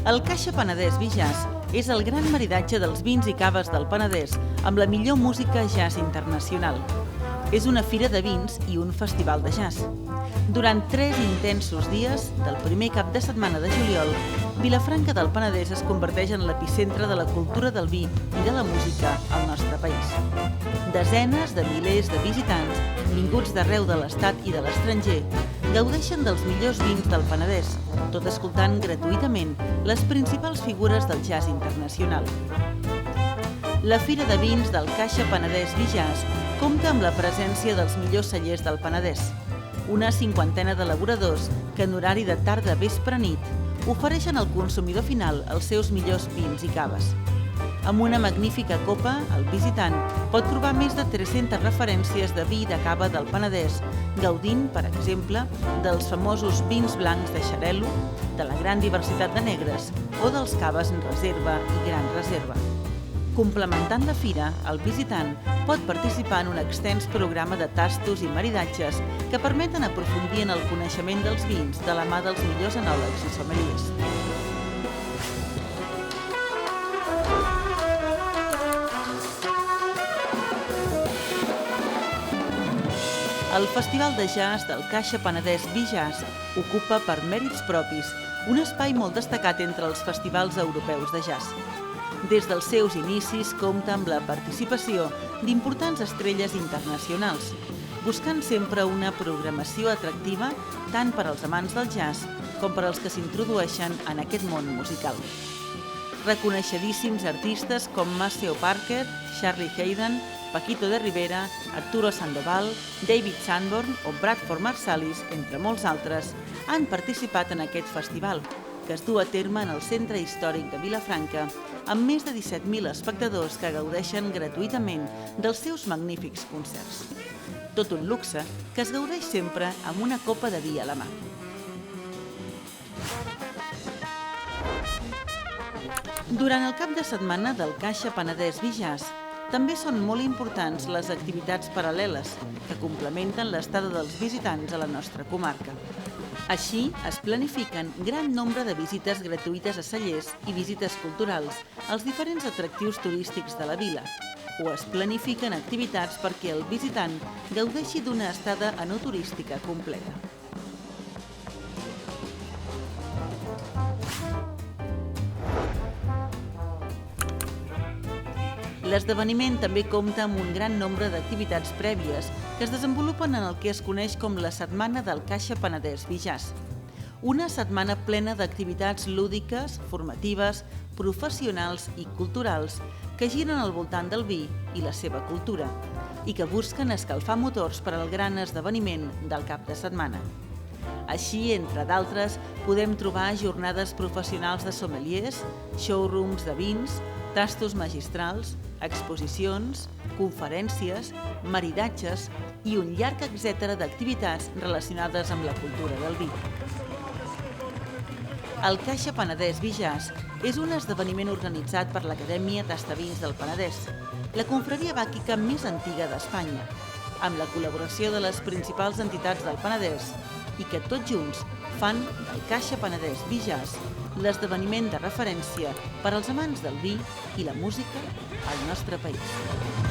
El Caixa Penedès Vi Jazz és el gran maridatge dels vins i caves del Penedès amb la millor música jazz internacional. És una fira de vins i un festival de jazz. Durant 3 intensos dies, del primer cap de setmana de juliol, Vilafranca del Penedès es converteix en l'epicentre de la cultura del vi i de la música al nostre país. Desenes de milers de visitants, vinguts d'arreu de l'estat i de l'estranger, gaudeixen dels millors vins del Penedès, tot escoltant gratuïtament les principals figures del jazz internacional. La Fira de Vins del Caixa Penedès Vi Jazz compta amb la presència dels millors cellers del Penedès, una 50ena d'elaboradors que en horari de tarda, vespre, nit, ofereixen al consumidor final els seus millors vins i caves. Amb una magnífica copa, el visitant pot trobar més de 300 referències de vi i de cava del Penedès, gaudint, per exemple, dels famosos vins blancs de Xarel·lo, de la gran diversitat de negres o dels caves en reserva i gran reserva. Complementant la fira, el visitant pot participar en un extens programa de tastos i maridatges que permeten aprofundir en el coneixement dels vins de la mà dels millors enòlegs i sommeliers. El Festival de Jazz del Caixa Penedès Vi Jazz ocupa per mèrits propis un espai molt destacat entre els festivals europeus de jazz. Des dels seus inicis compta amb la participació d'importants estrelles internacionals, buscant sempre una programació atractiva tant per als amants del jazz com per als que s'introdueixen en aquest món musical. Reconeixedíssims artistes com Maceo Parker, Charlie Haydn, Paquito de Rivera, Arturo Sandoval, David Sanborn o Bradford Marsalis, entre molts altres, han participat en aquest festival, que es du a terme en el centre històric de Vilafranca, amb més de 17.000 espectadors que gaudeixen gratuïtament dels seus magnífics concerts. Tot un luxe que es gaudeix sempre amb una copa de vi a la mà. Durant el cap de setmana del Caixa Penedès Vi Jazz, també són molt importants les activitats paral·leles que complementen l'estada dels visitants a la nostra comarca. Així, es planifiquen gran nombre de visites gratuïtes a cellers i visites culturals als diferents atractius turístics de la vila, o es planifiquen activitats perquè el visitant gaudeixi d'una estada enoturística completa. L'esdeveniment també compta amb un gran nombre d'activitats prèvies que es desenvolupen en el que es coneix com la Setmana del Caixa Penedès Vi Jazz. Una setmana plena d'activitats lúdiques, formatives, professionals i culturals que giren al voltant del vi i la seva cultura i que busquen escalfar motors per al gran esdeveniment del cap de setmana. Així, entre d'altres, podem trobar jornades professionals de sommeliers, showrooms de vins, tastos magistrals, exposicions, conferències, maridatges i un llarg etcètera d'activitats relacionades amb la cultura del vi. El Caixa Penedès Vi Jazz és un esdeveniment organitzat per l'Acadèmia Tastavins del Penedès, la confraria bàquica més antiga d'Espanya, amb la col·laboració de les principals entitats del Penedès i que tots junts fan del Caixa Penedès Vi Jazz l'esdeveniment de referència per als amants del vi i la música al nostre país.